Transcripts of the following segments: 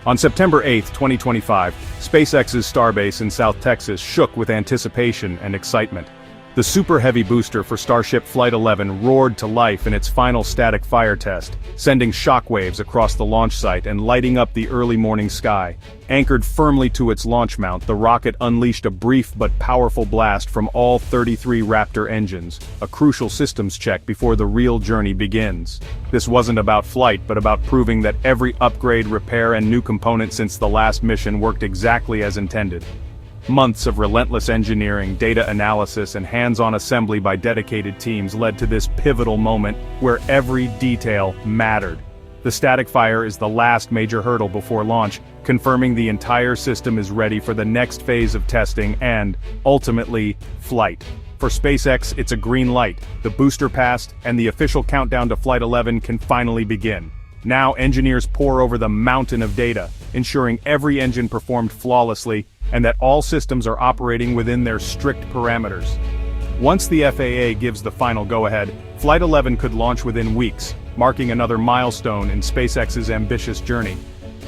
On September 8, 2025, SpaceX's Starbase in South Texas shook with anticipation and excitement. The Super Heavy booster for Starship Flight 11 roared to life in its final static fire test, sending shockwaves across the launch site and lighting up the early morning sky. Anchored firmly to its launch mount, the rocket unleashed a brief but powerful blast from all 33 Raptor engines, a crucial systems check before the real journey begins. This wasn't about flight, but about proving that every upgrade, repair, and new component since the last mission worked exactly as intended. Months of relentless engineering, data analysis, and hands-on assembly by dedicated teams led to this pivotal moment where every detail mattered. The static fire is the last major hurdle before launch, confirming the entire system is ready for the next phase of testing and, ultimately, flight. For SpaceX, it's a green light, the booster passed, and the official countdown to Flight 11 can finally begin. Now engineers pore over the mountain of data, ensuring every engine performed flawlessly, and that all systems are operating within their strict parameters. Once the FAA gives the final go-ahead, Flight 11 could launch within weeks, marking another milestone in SpaceX's ambitious journey.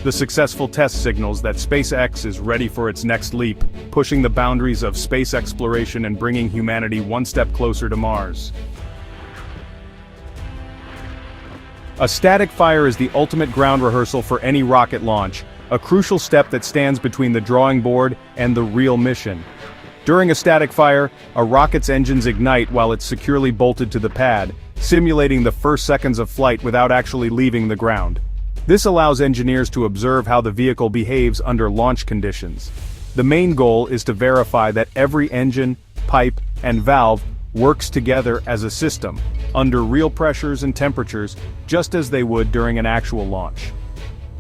The successful test signals that SpaceX is ready for its next leap, pushing the boundaries of space exploration and bringing humanity one step closer to Mars. A static fire is the ultimate ground rehearsal for any rocket launch, a crucial step that stands between the drawing board and the real mission. During a static fire, a rocket's engines ignite while it's securely bolted to the pad, simulating the first seconds of flight without actually leaving the ground. This allows engineers to observe how the vehicle behaves under launch conditions. The main goal is to verify that every engine, pipe, and valve works together as a system, under real pressures and temperatures, just as they would during an actual launch.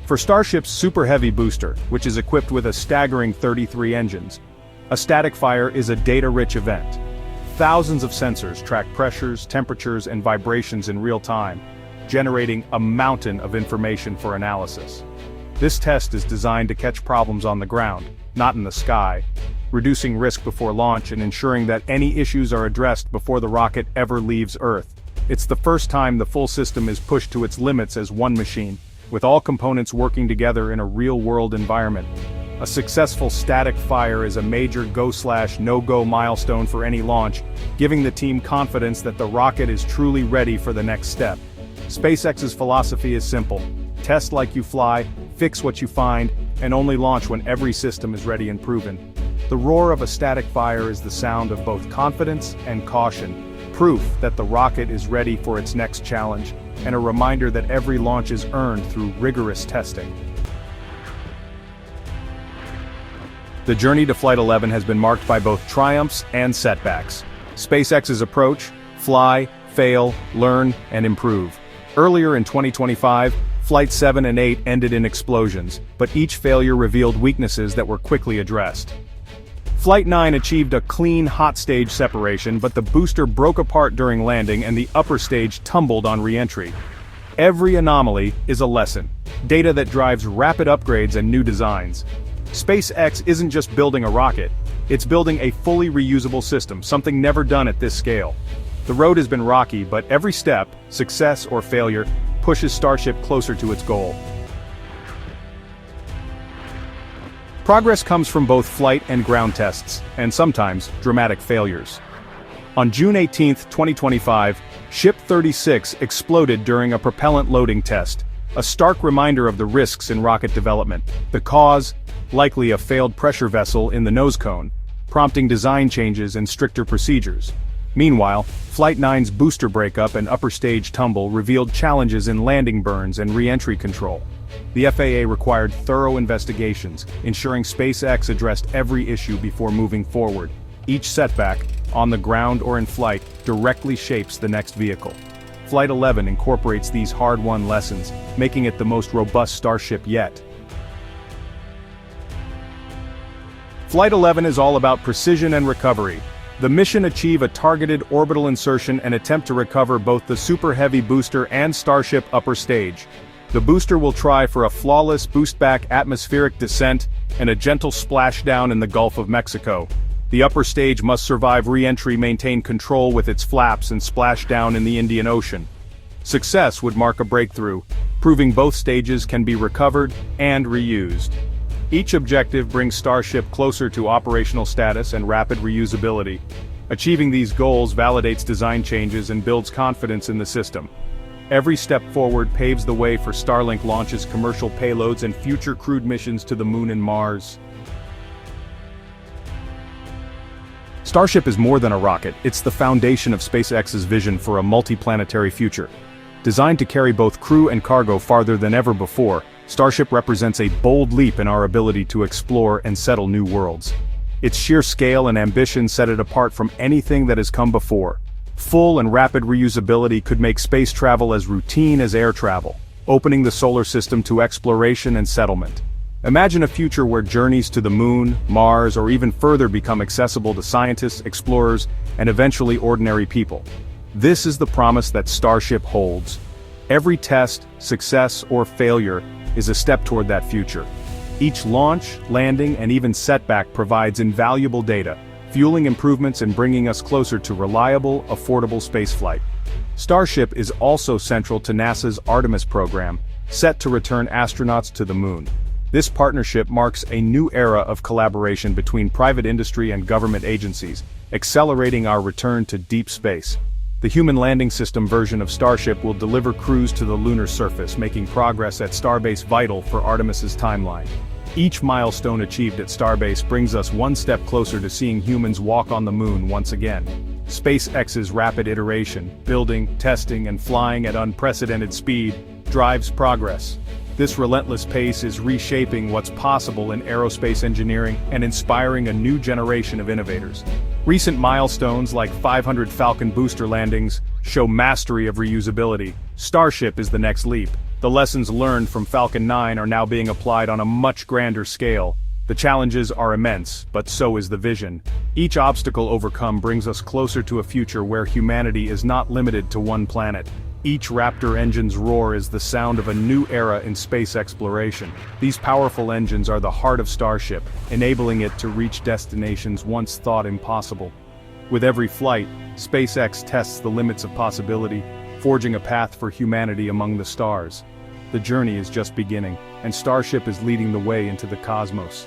For Starship's Super Heavy booster, which is equipped with a staggering 33 engines, a static fire is a data-rich event. Thousands of sensors track pressures, temperatures, and vibrations in real time, generating a mountain of information for analysis. This test is designed to catch problems on the ground, not in the sky, reducing risk before launch and ensuring that any issues are addressed before the rocket ever leaves Earth. It's the first time the full system is pushed to its limits as one machine, with all components working together in a real-world environment. A successful static fire is a major go/no-go milestone for any launch, giving the team confidence that the rocket is truly ready for the next step. SpaceX's philosophy is simple: test like you fly, fix what you find, and only launch when every system is ready and proven. The roar of a static fire is the sound of both confidence and caution, proof that the rocket is ready for its next challenge, and a reminder that every launch is earned through rigorous testing. The journey to Flight 11 has been marked by both triumphs and setbacks. SpaceX's approach: fly, fail, learn, and improve. Earlier in 2025, Flight 7 and 8 ended in explosions, but each failure revealed weaknesses that were quickly addressed. Flight 9 achieved a clean hot stage separation, but the booster broke apart during landing and the upper stage tumbled on re-entry. Every anomaly is a lesson, data that drives rapid upgrades and new designs. SpaceX isn't just building a rocket, it's building a fully reusable system, something never done at this scale. The road has been rocky, but every step, success or failure, pushes Starship closer to its goal. Progress comes from both flight and ground tests, and sometimes, dramatic failures. On June 18, 2025, Ship 36 exploded during a propellant loading test, a stark reminder of the risks in rocket development. The cause? Likely a failed pressure vessel in the nose cone, prompting design changes and stricter procedures. Meanwhile, Flight 9's booster breakup and upper stage tumble revealed challenges in landing burns and re-entry control. The FAA required thorough investigations, ensuring SpaceX addressed every issue before moving forward. Each setback, on the ground or in flight, directly shapes the next vehicle. Flight 11 incorporates these hard-won lessons, making it the most robust Starship yet. Flight 11 is all about precision and recovery. The mission achieve a targeted orbital insertion and attempt to recover both the Super Heavy booster and Starship upper stage. The booster will try for a flawless boost-back atmospheric descent and a gentle splashdown in the Gulf of Mexico. The upper stage must survive re-entry, maintain control with its flaps, and splash down in the Indian Ocean. Success would mark a breakthrough, proving both stages can be recovered and reused. Each objective brings Starship closer to operational status and rapid reusability. Achieving these goals validates design changes and builds confidence in the system. Every step forward paves the way for Starlink launches commercial payloads and future crewed missions to the Moon and Mars. Starship is more than a rocket, it's the foundation of SpaceX's vision for a multi-planetary future. Designed to carry both crew and cargo farther than ever before, Starship represents a bold leap in our ability to explore and settle new worlds. Its sheer scale and ambition set it apart from anything that has come before. Full and rapid reusability could make space travel as routine as air travel, opening the solar system to exploration and settlement. Imagine a future where journeys to the Moon, Mars, or even further become accessible to scientists, explorers, and eventually ordinary people. This is the promise that Starship holds. Every test, success, or failure is a step toward that future. Each launch, landing, and even setback provides invaluable data, fueling improvements and bringing us closer to reliable, affordable spaceflight. Starship is also central to NASA's Artemis program, set to return astronauts to the Moon. This partnership marks a new era of collaboration between private industry and government agencies, accelerating our return to deep space. The human landing system version of Starship will deliver crews to the lunar surface, making progress at Starbase vital for Artemis's timeline. Each milestone achieved at Starbase brings us one step closer to seeing humans walk on the Moon once again. SpaceX's rapid iteration, building, testing, and flying at unprecedented speed, drives progress. This relentless pace is reshaping what's possible in aerospace engineering and inspiring a new generation of innovators. Recent milestones like 500 Falcon booster landings show mastery of reusability. Starship is the next leap. The lessons learned from Falcon 9 are now being applied on a much grander scale. The challenges are immense, but so is the vision. Each obstacle overcome brings us closer to a future where humanity is not limited to one planet. Each Raptor engine's roar is the sound of a new era in space exploration. These powerful engines are the heart of Starship, enabling it to reach destinations once thought impossible. With every flight, SpaceX tests the limits of possibility, forging a path for humanity among the stars. The journey is just beginning, and Starship is leading the way into the cosmos.